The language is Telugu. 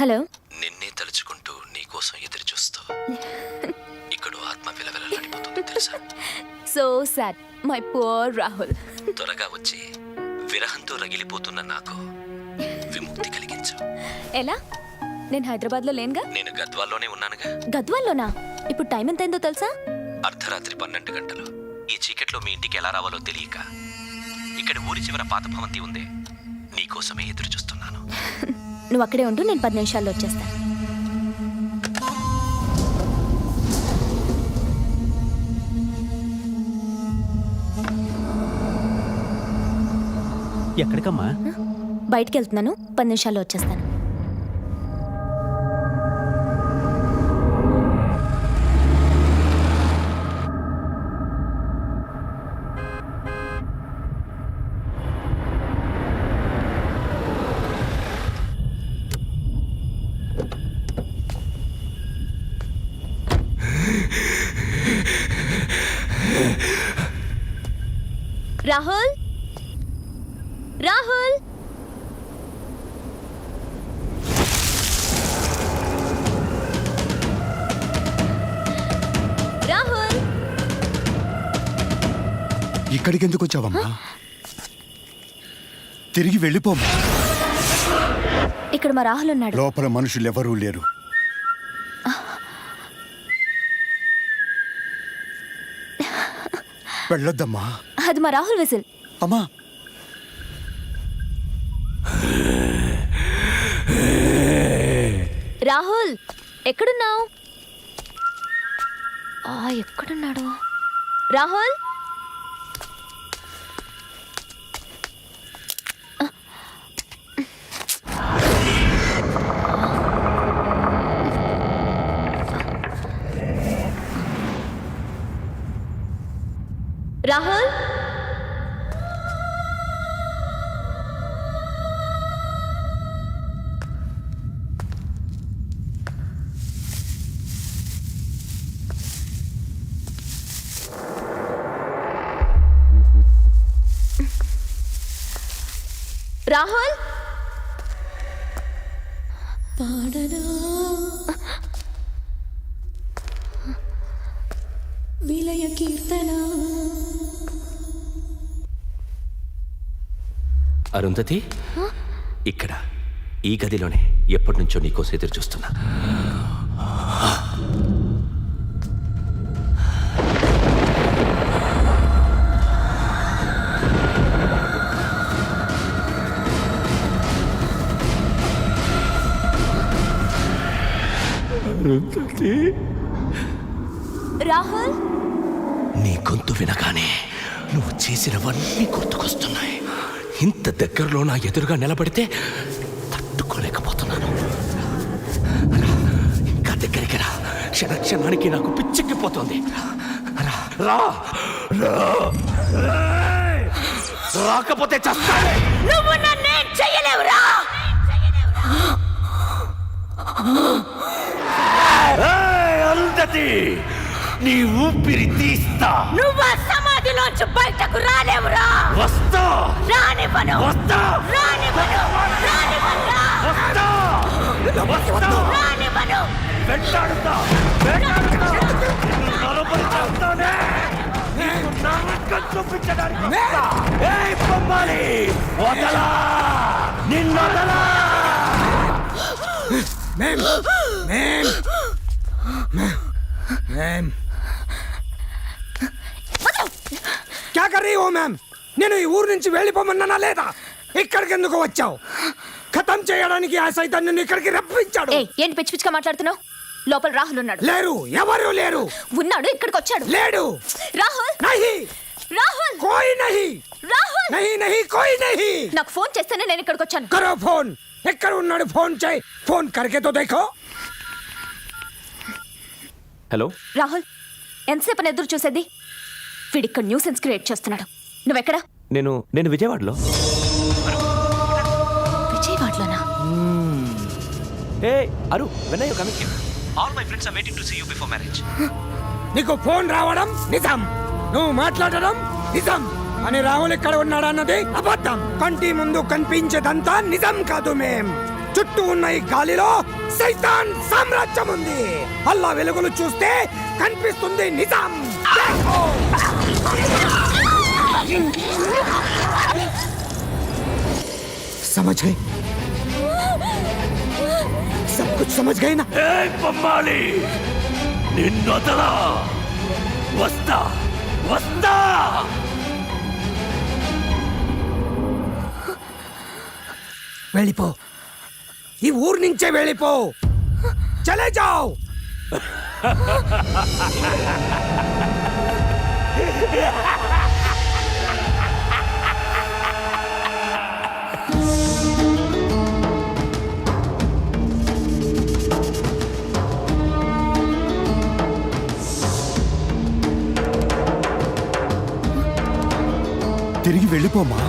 హలో. నిన్నే తలుచుకుంటూ నీకోసం ఎదురు చూస్తూ ఇక్కడ ఆత్మ విలవిలలాడిపోతుంది తెలుసా. So sad my poor Rahul. త్వరగా వచ్చి విరహంతో రగిలిపోతున్న నాకు విముక్తి కలిగించు. ఎలా? నేను హైదరాబాద్లో లేనుగా. నేను గద్వాల్లోనే ఉన్నానుగా. గద్వాల్లోనా? ఇప్పుడు టైం ఎంత అయిందో తెలుసా? అర్ధరాత్రి 12 గంటలు. ఈ చీకట్లో మీ ఇంటికి ఎలా రావాలో తెలియక ఇక్కడ ఊరి చివర పాత భవంతి ఉంది, నీకోసమే ఎదురు చూస్తున్నాను. నువ్వు అక్కడే ఉండు, నేను 10 నిమిషాల్లో వచ్చేస్తాను. ఎక్కడికమ్మా? బయటికి వెళ్తున్నాను, 10 నిమిషాల్లో వచ్చేస్తాను. రాహుల్, రాహుల్, రాహుల్. ఇక్కడికి ఎందుకు వచ్చావమ్మా? తిరిగి వెళ్ళిపోమ్మా. ఇక్కడ మా రాహుల్ ఉన్నాడు. లోపల మనుషులు ఎవరూ లేరు. వెళ్ళొద్దమ్మా. అది మా రాహుల్ విజిల్. అమ్మా, రాహుల్ ఎక్కడున్నావు? ఎక్కడున్నాడు రాహుల్? రాహుల్, రాహుల్. పాడనా విలయ కీర్తన. అరుంధతి, ఇక్కడ ఈ గదిలోనే ఎప్పటి నుంచో నీకోసం ఎదురు చూస్తున్నా. అరుంధతి, రాహుల్, నీ గొంతు వినగానే నువ్వు చేసినవన్నీ గుర్తుకొస్తున్నాయి. ఇంత దగ్గరలో నా ఎదురుగా నిలబడితే తట్టుకోలేకపోతున్నాను. ఇంకా దగ్గరికి రా, క్షణక్షణానికి నాకు పిచ్చెక్కిపోతుంది. రాకపోతే చస్తానే. నువ్వు నన్నేం చెయ్యలేవురా. అరుంధతి, నీ ఊపిరి తీస్తా. నువ్వు సమాధిలోంచి బయటకు రాలేవురా. వస్తా, రానివ్వను, వస్తా, రానివ్వను, రానివ్వనురా. వస్తా, వస్తా, రానివ్వను. వెంటాడుతా, వెంటాడుతా. నిన్ను నలుబడి చేస్తానే. నీకు నరకం చూపించడానికి వస్తా. ఏయ్ బొమ్మాలి, వదలా, నిన్నొదలా. క్యా కర్ రహీ హో మ్యామ్? నేను ఈ ఊరు నుంచి వెళ్ళిపోమన్నానా లేదా? ఇక్కడికి ఎందుకు వచ్చావు? ఖతం చేయడానికి ఆ సైతాన్ నిన్ను ఇక్కడికి రప్పించాడు. ఏంటి పిచ్చి పిచ్చిగా మాట్లాడుతున్నావు? లోపల రాహుల్ ఉన్నాడు. లేరు, ఎవరు లేరు. ఉన్నాడు, ఇక్కడికి వచ్చాడు. లేడు. రాహుల్, నహీ, రాహుల్, కోయి నహీ, రాహుల్. నహీ నహీ, కోయి నహీ. నాకు ఫోన్ చేస్తేనే నేను ఇక్కడికి వచ్చాను. కరో ఫోన్. ఎక్కడ ఉన్నాడు? ఫోన్ చేయి. ఫోన్ కరికే తో దేఖో. హలో రాహుల్, ఎంతసేపు ఎదురు చూసేది? వీడిక్కడ న్యూసెన్స్ క్రియేట్ చేస్తున్నాడు. నువ్వెక్కడ? నేను విజయవాడలో. విజయవాడలోనా? ఏ అరు, when are you coming here? All my friends are waiting to see you before marriage. నీకు ఫోన్ రావడం నిజం, నువ్వు మాట్లాడడం నిజం. అని రాహుల్ ఎక్కడ ఉన్నాడన్నది అబద్ధం. కంటి ముందు కనిపించేదంతా నిజం కాదు. మేం చుట్టూ ఉన్న ఈ గాలిలో సైతాన్ సామ్రాజ్యం ఉంది. అల్లా వెలుగులు చూస్తే కనిపిస్తుంది నిజాం. देखो! समझ गए? सब कुछ समझ गए ना? బొమ్మాలి నిన్నొదలా వస్తా వస్తా వెళ్ళిపో, ఈ ఊరు నుంచే వెళ్ళిపో. చలే జాओ. తిరిగి వెళ్ళిపోమ్మా.